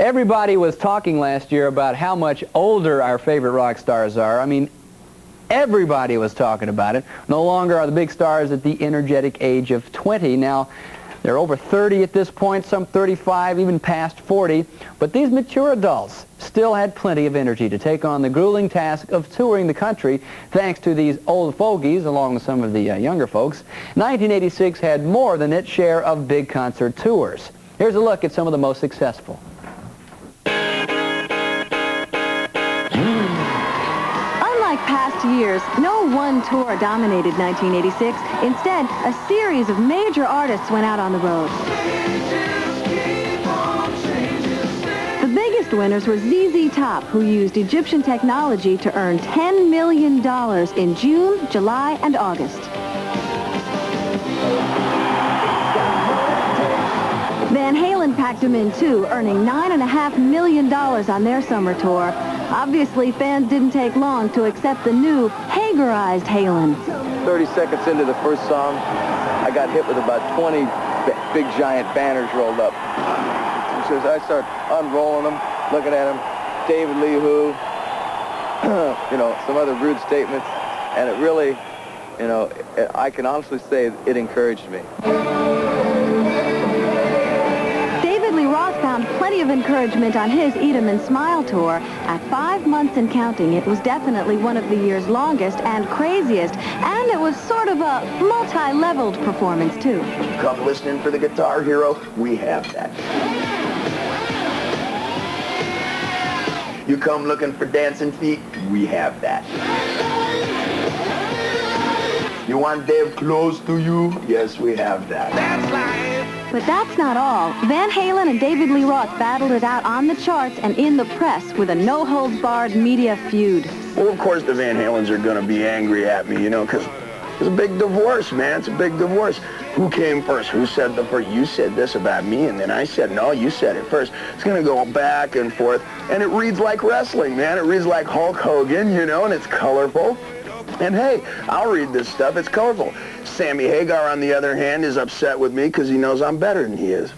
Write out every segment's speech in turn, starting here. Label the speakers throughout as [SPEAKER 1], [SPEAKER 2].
[SPEAKER 1] Everybody was talking last year about how much older our favorite rock stars are. I mean, everybody was talking about it. No longer are the big stars at the energetic age of 20. Now, they're over 30 at this point, some 35, even past 40. But these mature adults still had plenty of energy to take on the grueling task of touring the country, thanks to these old fogies, along with some of the younger folks. 1986 had more than its share of big concert tours. Here's a look at some of the most successful.
[SPEAKER 2] Past years, no one tour dominated 1986. Instead, a series of major artists went out on the road. The biggest winners were ZZ Top, who used Egyptian technology to earn $10 million in June, July, and August. Van Halen packed them in, too, earning $9.5 million on their summer tour. Obviously, fans didn't take long to accept the new Hagerized Halen.
[SPEAKER 3] 30 seconds into the first song, I got hit with about 20 big giant banners rolled up. So I start unrolling them, looking at them, David Lee Who, some other rude statements, and it really, I can honestly say it encouraged me.
[SPEAKER 2] Found plenty of encouragement on his Eat 'em and Smile tour. At 5 months and counting, it was definitely one of the year's longest and craziest, and it was sort of a multi-leveled performance, too.
[SPEAKER 4] Come listening for the Guitar Hero? We have that. You come looking for dancing feet? We have that. You want Dave close to you? Yes, we have that. That's life.
[SPEAKER 2] But that's not all. Van Halen and David Lee Roth battled it out on the charts and in the press with a no-holds-barred media feud.
[SPEAKER 4] Well, of course the Van Halens are going to be angry at me, because it's a big divorce, man. It's a big divorce. Who came first? Who said the first? You said this about me, and then I said, no, you said it first. It's going to go back and forth, and it reads like wrestling, man. It reads like Hulk Hogan, and it's colorful. And hey, I'll read this stuff. It's colorful. Sammy Hagar, on the other hand, is upset with me because he knows I'm better than he is.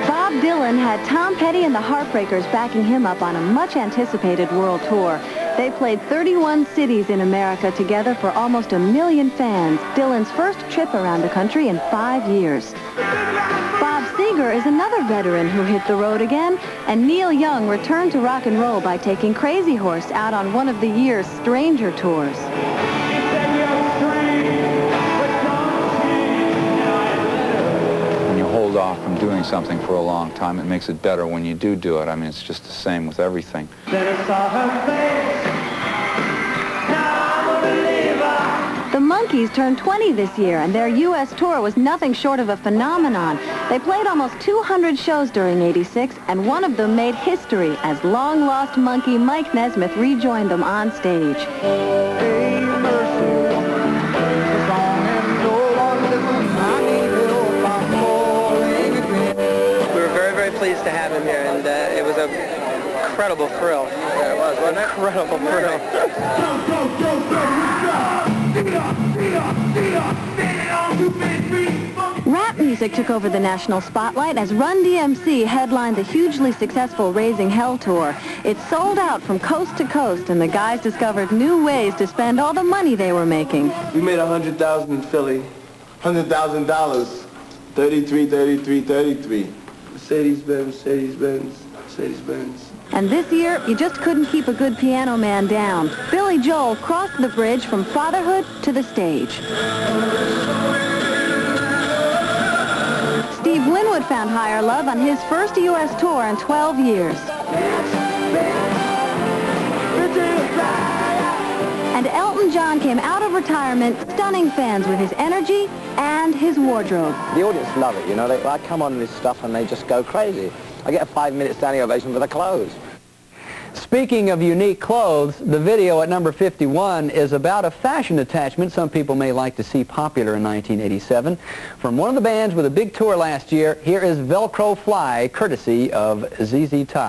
[SPEAKER 2] Bob Dylan had Tom Petty and the Heartbreakers backing him up on a much-anticipated world tour. They played 31 cities in America together for almost 1 million fans, Dylan's first trip around the country in 5 years. Bob Seger is another veteran who hit the road again, and Neil Young returned to rock and roll by taking Crazy Horse out on one of the year's stranger tours.
[SPEAKER 5] When you hold off from doing something for a long time, it makes it better when you do it. I mean, it's just the same with everything.
[SPEAKER 2] The Monkees turned 20 this year, and their U.S. tour was nothing short of a phenomenon. They played almost 200 shows during '86, and one of them made history as long-lost monkey Mike Nesmith rejoined them on stage.
[SPEAKER 6] We were very, very pleased to have him here, and it was an incredible thrill. Yeah, it was, wasn't it? Incredible thrill.
[SPEAKER 2] Rap music took over the national spotlight as Run DMC headlined the hugely successful Raising Hell tour. It sold out from coast to coast, and the guys discovered new ways to spend all the money they were making.
[SPEAKER 7] We made $100,000 in Philly, $100,000, 33. Mercedes-Benz.
[SPEAKER 2] And this year, you just couldn't keep a good piano man down. Billy Joel crossed the bridge from fatherhood to the stage. Steve Winwood found higher love on his first U.S. tour in 12 years. And Elton John came out of retirement, stunning fans with his energy and his wardrobe.
[SPEAKER 8] The audience love it, I come on this stuff and they just go crazy. I get a 5-minute standing ovation for the clothes.
[SPEAKER 1] Speaking of unique clothes, the video at number 51 is about a fashion attachment some people may like to see popular in 1987. From one of the bands with a big tour last year, here is Velcro Fly, courtesy of ZZ Top.